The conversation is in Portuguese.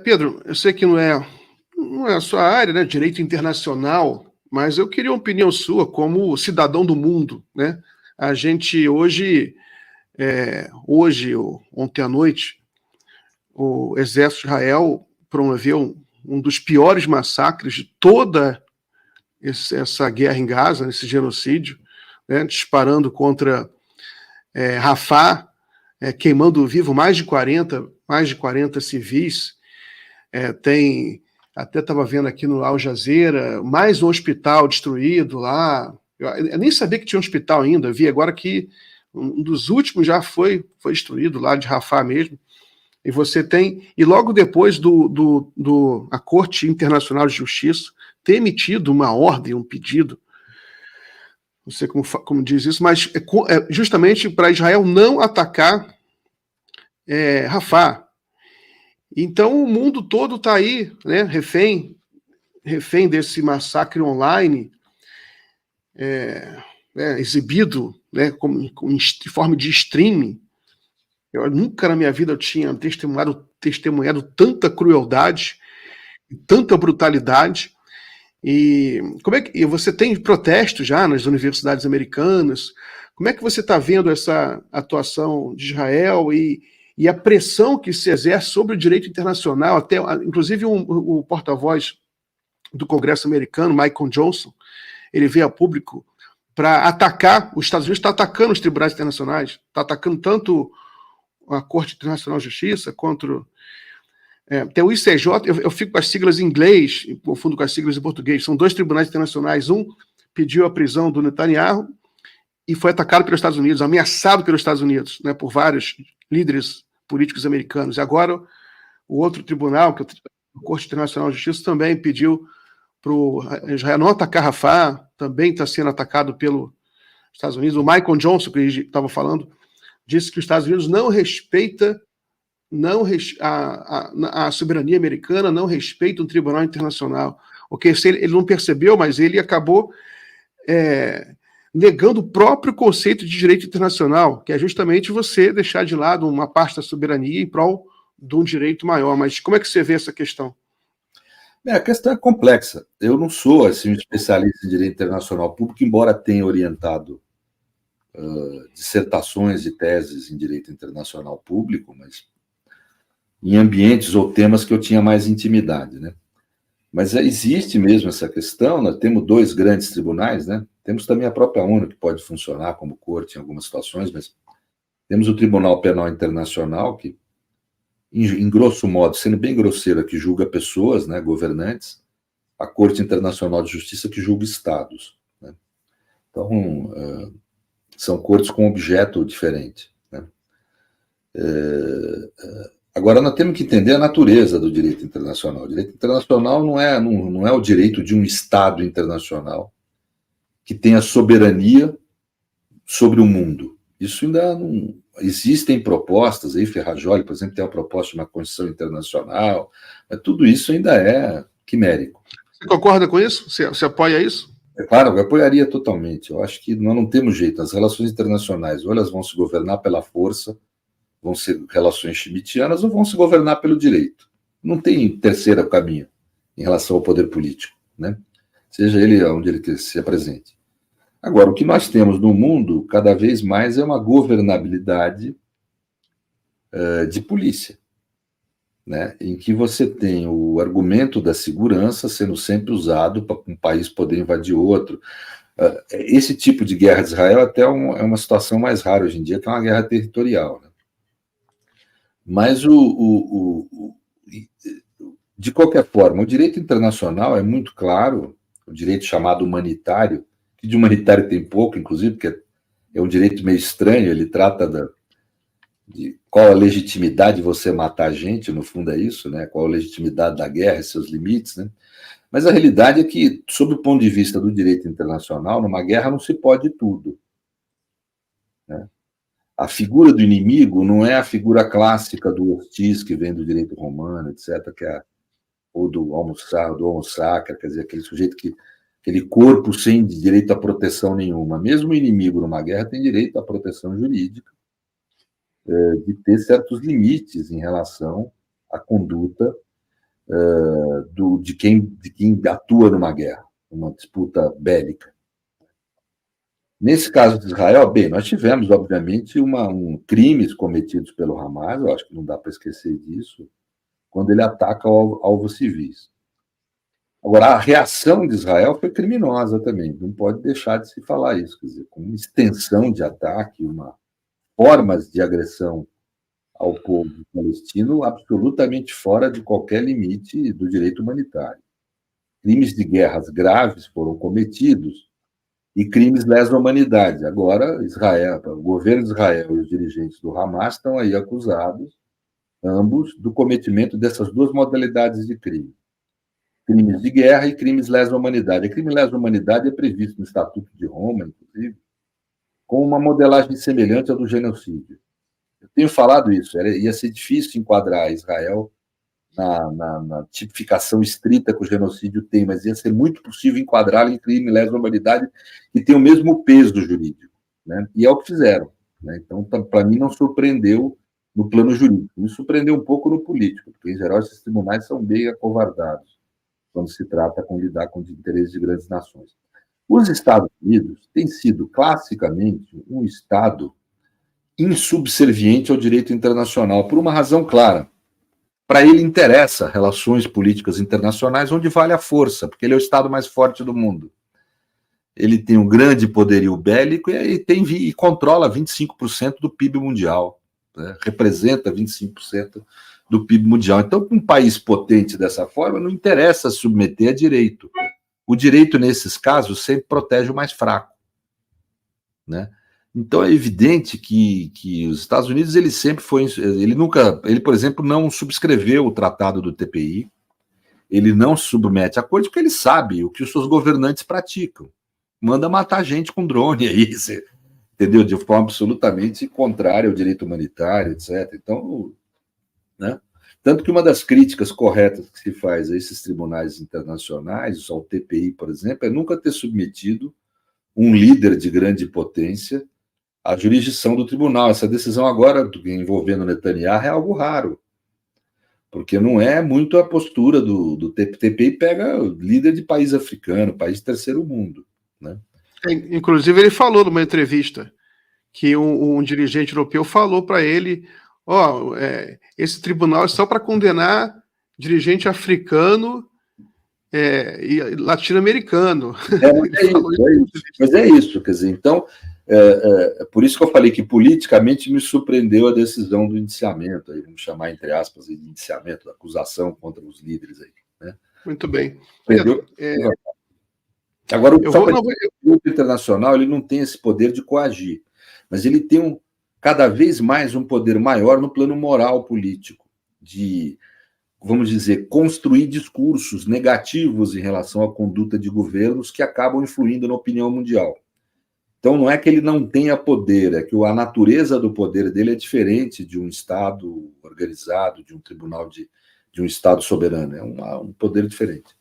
Pedro, eu sei que não é a sua área, né, direito internacional, mas eu queria uma opinião sua como cidadão do mundo, né? A gente hoje, ou ontem à noite, o exército de Israel promoveu um dos piores massacres de toda essa guerra em Gaza, esse genocídio, né, disparando contra Rafah, queimando vivo mais de 40 civis. Até estava vendo aqui no Al Jazeera, mais um hospital destruído lá. Eu nem sabia que tinha um hospital ainda, eu vi agora que um dos últimos já foi destruído lá de Rafah mesmo. E você tem, e logo depois a Corte Internacional de Justiça ter emitido uma ordem, um pedido, não sei como diz isso, mas justamente para Israel não atacar Rafah. Então o mundo todo está aí, né, refém desse massacre online, exibido, né, em forma de streaming. Eu nunca na minha vida eu tinha testemunhado tanta crueldade, tanta brutalidade. E e você tem protestos já nas universidades americanas? Como é que você está vendo essa atuação de Israel e a pressão que se exerce sobre o direito internacional? Até, inclusive, o porta-voz do Congresso americano, Michael Johnson, ele veio a público para atacar, os Estados Unidos está atacando os tribunais internacionais, está atacando tanto a Corte Internacional de Justiça quanto tem o ICJ, eu fico com as siglas em inglês, confundo com as siglas em português, são dois tribunais internacionais, um pediu a prisão do Netanyahu e foi atacado pelos Estados Unidos, ameaçado pelos Estados Unidos, né, por vários líderes políticos americanos. E agora o outro tribunal, que é a Corte Internacional de Justiça, também pediu para Israel não atacar Rafah, também está sendo atacado pelos Estados Unidos. O Michael Johnson, que a gente estava falando, disse que os Estados Unidos não respeita a soberania americana, não respeita um tribunal internacional. Okay? Ele não percebeu, mas ele acabou negando o próprio conceito de direito internacional, que é justamente você deixar de lado uma parte da soberania em prol de um direito maior. Mas como é que você vê essa questão? A questão é complexa. Eu não sou assim, um especialista em direito internacional público, embora tenha orientado dissertações e teses em direito internacional público, mas em ambientes ou temas que eu tinha mais intimidade, né? Mas existe mesmo essa questão. Nós temos dois grandes tribunais, né? Temos também a própria ONU, que pode funcionar como corte em algumas situações, mas temos o Tribunal Penal Internacional, que, em grosso modo, sendo bem grosseiro, que julga pessoas, né, governantes, a Corte Internacional de Justiça, que julga estados, né? Então, são cortes com objeto diferente, né? Agora, nós temos que entender a natureza do direito internacional. O direito internacional não é o direito de um Estado internacional que tenha soberania sobre o mundo. Isso ainda não... Existem propostas, aí Ferrajoli, por exemplo, tem uma proposta de uma Constituição Internacional, mas tudo isso ainda é quimérico. Você concorda com isso? Você apoia isso? É claro, eu apoiaria totalmente. Eu acho que nós não temos jeito. As relações internacionais, ou elas vão se governar pela força, vão ser relações schmittianas, ou vão se governar pelo direito. Não tem terceiro caminho em relação ao poder político, né? Seja ele onde ele se apresente. Agora, o que nós temos no mundo, cada vez mais, é uma governabilidade de polícia, né? Em que você tem o argumento da segurança sendo sempre usado para um país poder invadir outro. Esse tipo de guerra de Israel até é uma situação mais rara hoje em dia, que é uma guerra territorial, né? Mas, de qualquer forma, o direito internacional é muito claro, o direito chamado humanitário, que de humanitário tem pouco, inclusive, porque é um direito meio estranho, ele trata de qual a legitimidade de você matar gente, no fundo é isso, né? Qual a legitimidade da guerra e seus limites, né? Mas a realidade é que, sob o ponto de vista do direito internacional, numa guerra não se pode tudo, né? A figura do inimigo não é a figura clássica do hostis, que vem do direito romano, etc., ou do homo sacra, quer dizer, aquele sujeito aquele corpo sem direito à proteção nenhuma. Mesmo o inimigo numa guerra tem direito à proteção jurídica, de ter certos limites em relação à conduta de quem atua numa guerra, uma disputa bélica. Nesse caso de Israel, bem, nós tivemos, obviamente, crimes cometidos pelo Hamas, eu acho que não dá para esquecer disso, quando ele ataca alvos civis. Agora, a reação de Israel foi criminosa também, não pode deixar de se falar isso, quer dizer, com uma extensão de ataque, formas de agressão ao povo palestino absolutamente fora de qualquer limite do direito humanitário. Crimes de guerras graves foram cometidos e crimes lesa humanidade. Agora, Israel, o governo de Israel e os dirigentes do Hamas estão aí acusados, ambos, do cometimento dessas duas modalidades de crime. Crimes de guerra e crimes lesa humanidade. A crime lesa humanidade é previsto no Estatuto de Roma, inclusive, com uma modelagem semelhante à do genocídio. Eu tenho falado isso, ia ser difícil enquadrar Israel na tipificação estrita que o genocídio tem, mas ia ser muito possível enquadrá-lo em crime lesa humanidade que tem o mesmo peso jurídico, né? E é o que fizeram, né? Então, para mim, não surpreendeu no plano jurídico, me surpreendeu um pouco no político, porque, em geral, esses tribunais são bem acovardados quando se trata de lidar com os interesses de grandes nações. Os Estados Unidos têm sido, classicamente, um Estado insubserviente ao direito internacional, por uma razão clara. Para ele interessa relações políticas internacionais onde vale a força, porque ele é o Estado mais forte do mundo. Ele tem um grande poderio bélico e controla 25% do PIB mundial, né? Representa 25% do PIB mundial. Então, um país potente dessa forma não interessa submeter a direito. O direito, nesses casos, sempre protege o mais fraco, né? Então é evidente que os Estados Unidos ele, por exemplo, não subscreveu o tratado do TPI, ele não submete a coisa porque ele sabe o que os seus governantes praticam. Manda matar gente com drone aí, entendeu? De forma absolutamente contrária ao direito humanitário, etc. Então, né? Tanto que uma das críticas corretas que se faz a esses tribunais internacionais, ao TPI, por exemplo, é nunca ter submetido um líder de grande potência à jurisdição do tribunal. Essa decisão agora, envolvendo Netanyahu, é algo raro, porque não é muito a postura do TPI, pega líder de país africano, país de terceiro mundo, né? Inclusive, ele falou numa entrevista que um dirigente europeu falou para ele: esse tribunal é só para condenar dirigente africano e latino-americano. Mas é isso, quer dizer, então, por isso que eu falei que politicamente me surpreendeu a decisão do indiciamento, aí, vamos chamar, entre aspas, de indiciamento, da acusação contra os líderes aí, né? Muito bem. Agora, o direito internacional ele não tem esse poder de coagir, mas ele tem cada vez mais um poder maior no plano moral político, de, vamos dizer, construir discursos negativos em relação à conduta de governos que acabam influindo na opinião mundial. Então, não é que ele não tenha poder, é que a natureza do poder dele é diferente de um Estado organizado, de um tribunal de um Estado soberano. É um poder diferente.